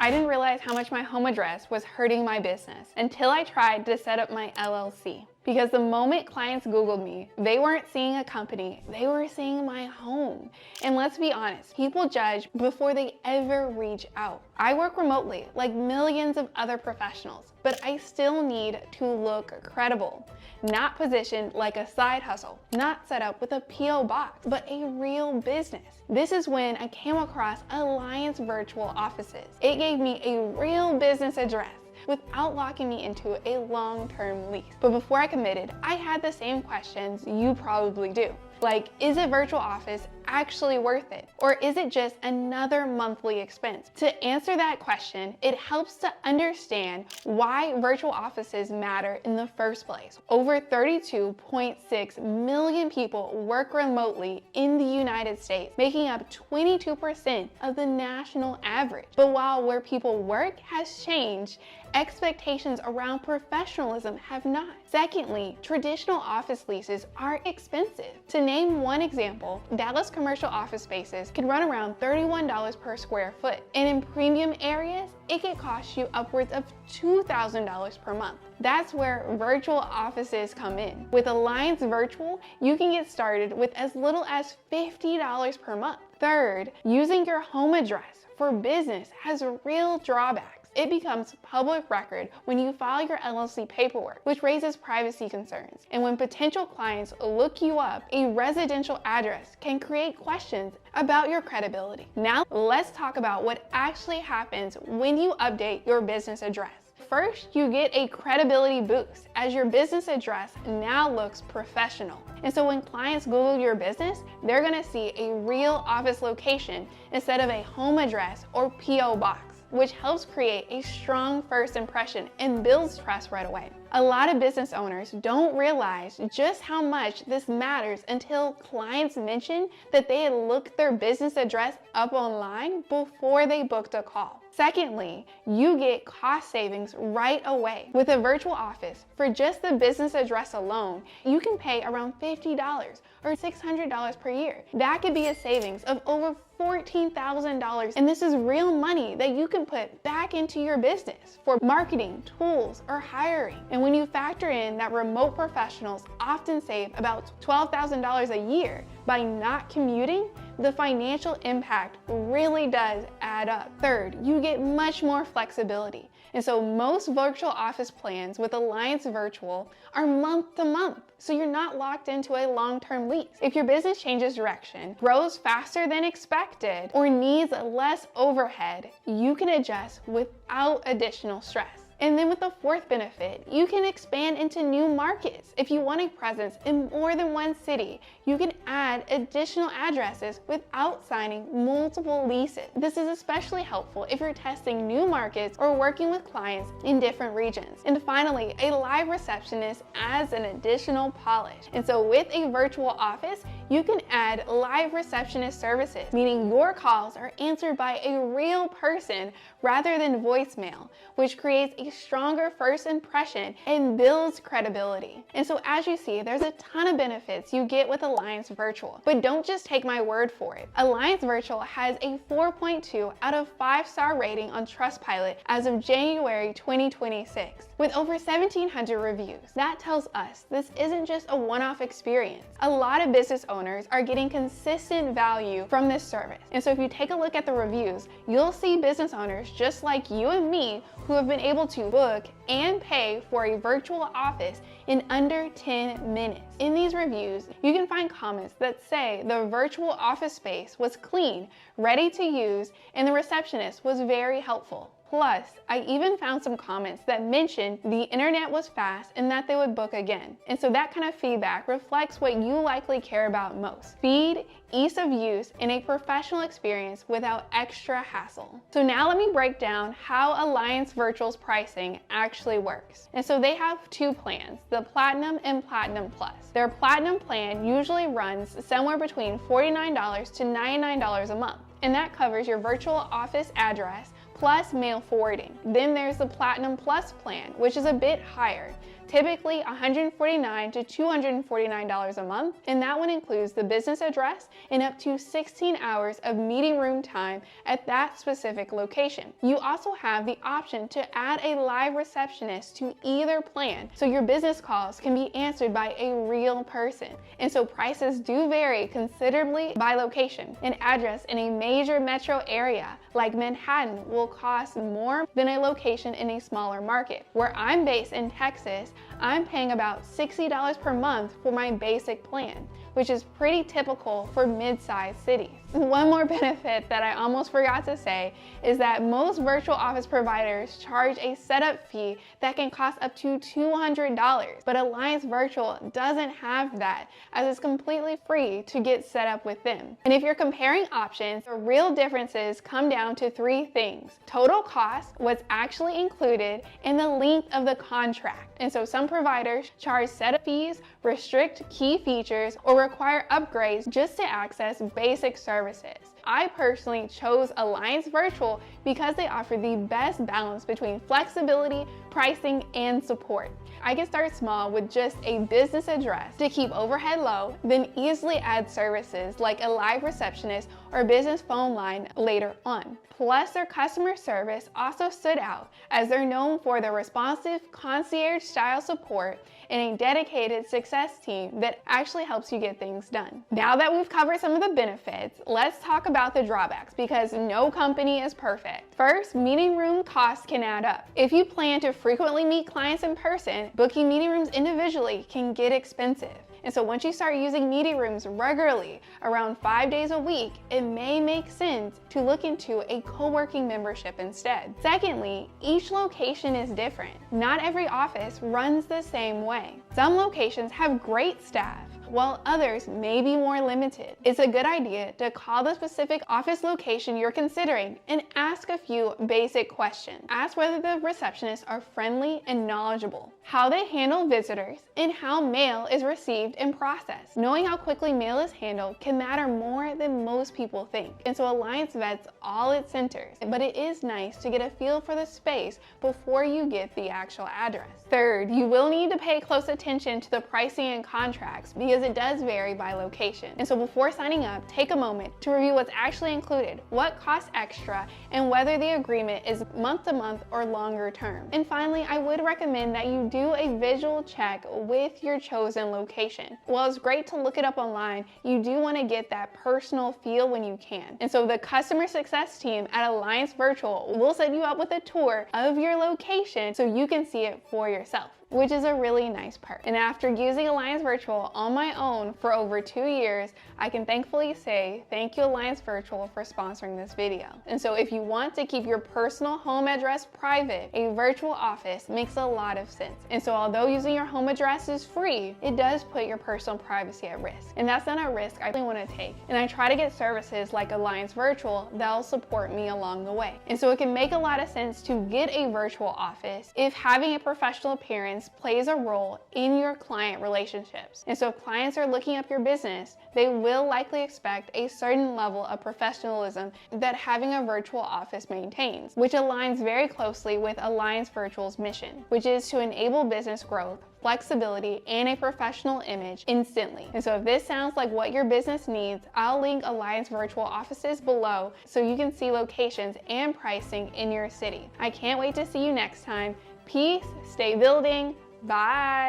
I didn't realize how much my home address was hurting my business until I tried to set up my LLC. Because the moment clients Googled me, they weren't seeing a company, they were seeing my home. And let's be honest, people judge before they ever reach out. I work remotely like millions of other professionals, but I still need to look credible. Not positioned like a side hustle, not set up with a P.O. box, but a real business. This is when I came across Alliance Virtual Offices. It gave me a real business address without locking me into a long-term lease. But before I committed, I had the same questions you probably do. Like, is a virtual office actually worth it? Or is it just another monthly expense? To answer that question, it helps to understand why virtual offices matter in the first place. Over 32.6 million people work remotely in the United States, making up 22% of the national average. But while where people work has changed, expectations around professionalism have not. Secondly, traditional office leases are expensive. To name one example, Dallas commercial office spaces can run around $31 per square foot, and in premium areas, it can cost you upwards of $2,000 per month. That's where virtual offices come in. With Alliance Virtual, you can get started with as little as $50 per month. Third, using your home address for business has real drawbacks. It becomes public record when you file your LLC paperwork, which raises privacy concerns. And when potential clients look you up, a residential address can create questions about your credibility. Now, let's talk about what actually happens when you update your business address. First, you get a credibility boost as your business address now looks professional. And so when clients Google your business, they're gonna see a real office location instead of a home address or P.O. box, which helps create a strong first impression and builds trust right away. A lot of business owners don't realize just how much this matters until clients mention that they had looked their business address up online before they booked a call. Secondly, you get cost savings right away. With a virtual office, for just the business address alone, you can pay around $50 or $600 per year. That could be a savings of over $14,000, and this is real money that you can put back into your business for marketing, tools, or hiring. And when you factor in that remote professionals often save about $12,000 a year by not commuting, the financial impact really does add up. Third, you get much more flexibility. And so most virtual office plans with Alliance Virtual are month to month, so you're not locked into a long-term lease. If your business changes direction, grows faster than expected, or needs less overhead, you can adjust without additional stress. And then with the fourth benefit, you can expand into new markets. If you want a presence in more than one city, you can add additional addresses without signing multiple leases. This is especially helpful if you're testing new markets or working with clients in different regions. And finally, a live receptionist adds an additional polish. And so with a virtual office, you can add live receptionist services, meaning your calls are answered by a real person rather than voicemail, which creates a stronger first impression and builds credibility. And so as you see, there's a ton of benefits you get with Alliance Virtual, but don't just take my word for it. Alliance Virtual has a 4.2 out of 5-star rating on Trustpilot as of January 2026, with over 1,700 reviews. That tells us this isn't just a one-off experience. A lot of business owners are getting consistent value from this service. And so if you take a look at the reviews, you'll see business owners just like you and me who have been able to book and pay for a virtual office in under 10 minutes. In these reviews, you can find comments that say the virtual office space was clean, ready to use, and the receptionist was very helpful. Plus, I even found some comments that mentioned the internet was fast and that they would book again. And so that kind of feedback reflects what you likely care about most: speed, ease of use, and a professional experience without extra hassle. So now let me break down how Alliance Virtual's pricing actually works. And so they have two plans, the Platinum and Platinum Plus. Their Platinum plan usually runs somewhere between $49 to $99 a month, and that covers your virtual office address plus mail forwarding. Then there's the Platinum Plus plan, which is a bit higher, typically $149 to $249 a month, and that one includes the business address and up to 16 hours of meeting room time at that specific location. You also have the option to add a live receptionist to either plan, so your business calls can be answered by a real person. And so prices do vary considerably by location. An address in a major metro area like Manhattan will cost more than a location in a smaller market. Where I'm based in Texas, I'm paying about $60 per month for my basic plan, which is pretty typical for mid-sized cities. One more benefit that I almost forgot to say is that most virtual office providers charge a setup fee that can cost up to $200, but Alliance Virtual doesn't have that, as it's completely free to get set up with them. And if you're comparing options, the real differences come down to three things: total cost, what's actually included, and the length of the contract. And so some providers charge setup fees, restrict key features, or require upgrades just to access basic services. I personally chose Alliance Virtual because they offer the best balance between flexibility, pricing, and support. I can start small with just a business address to keep overhead low, then easily add services like a live receptionist or business phone line later on. Plus, their customer service also stood out, as they're known for their responsive concierge-style support and a dedicated success team that actually helps you get things done. Now that we've covered some of the benefits, let's talk about the drawbacks, because no company is perfect. First, meeting room costs can add up. If you plan to frequently meet clients in person, booking meeting rooms individually can get expensive. And so once you start using meeting rooms regularly, around 5 days a week, it may make sense to look into a co-working membership instead. Secondly, each location is different. Not every office runs the same way. Some locations have great staff, while others may be more limited. It's a good idea to call the specific office location you're considering and ask a few basic questions. Ask whether the receptionists are friendly and knowledgeable, how they handle visitors, and how mail is received and processed. Knowing how quickly mail is handled can matter more than most people think. And so Alliance vets all its centers, but it is nice to get a feel for the space before you get the actual address. Third, you will need to pay close attention to the pricing and contracts, because it does vary by location. And so before signing up, take a moment to review what's actually included, what costs extra, and whether the agreement is month to month or longer term. And finally, I would recommend that you do a visual check with your chosen location. While it's great to look it up online, you do want to get that personal feel when you can. And so the customer success team at Alliance Virtual will set you up with a tour of your location so you can see it for yourself, which is a really nice perk. And after using Alliance Virtual on my own for over 2 years, I can thankfully say thank you, Alliance Virtual, for sponsoring this video. And so if you want to keep your personal home address private, a virtual office makes a lot of sense. And so although using your home address is free, it does put your personal privacy at risk. And that's not a risk I really want to take. And I try to get services like Alliance Virtual that'll support me along the way. And so it can make a lot of sense to get a virtual office if having a professional appearance plays a role in your client relationships. And so if clients are looking up your business, they will likely expect a certain level of professionalism that having a virtual office maintains, which aligns very closely with Alliance Virtual's mission, which is to enable business growth, flexibility, and a professional image instantly. And so if this sounds like what your business needs, I'll link Alliance Virtual offices below so you can see locations and pricing in your city. I can't wait to see you next time. Peace, stay building, bye.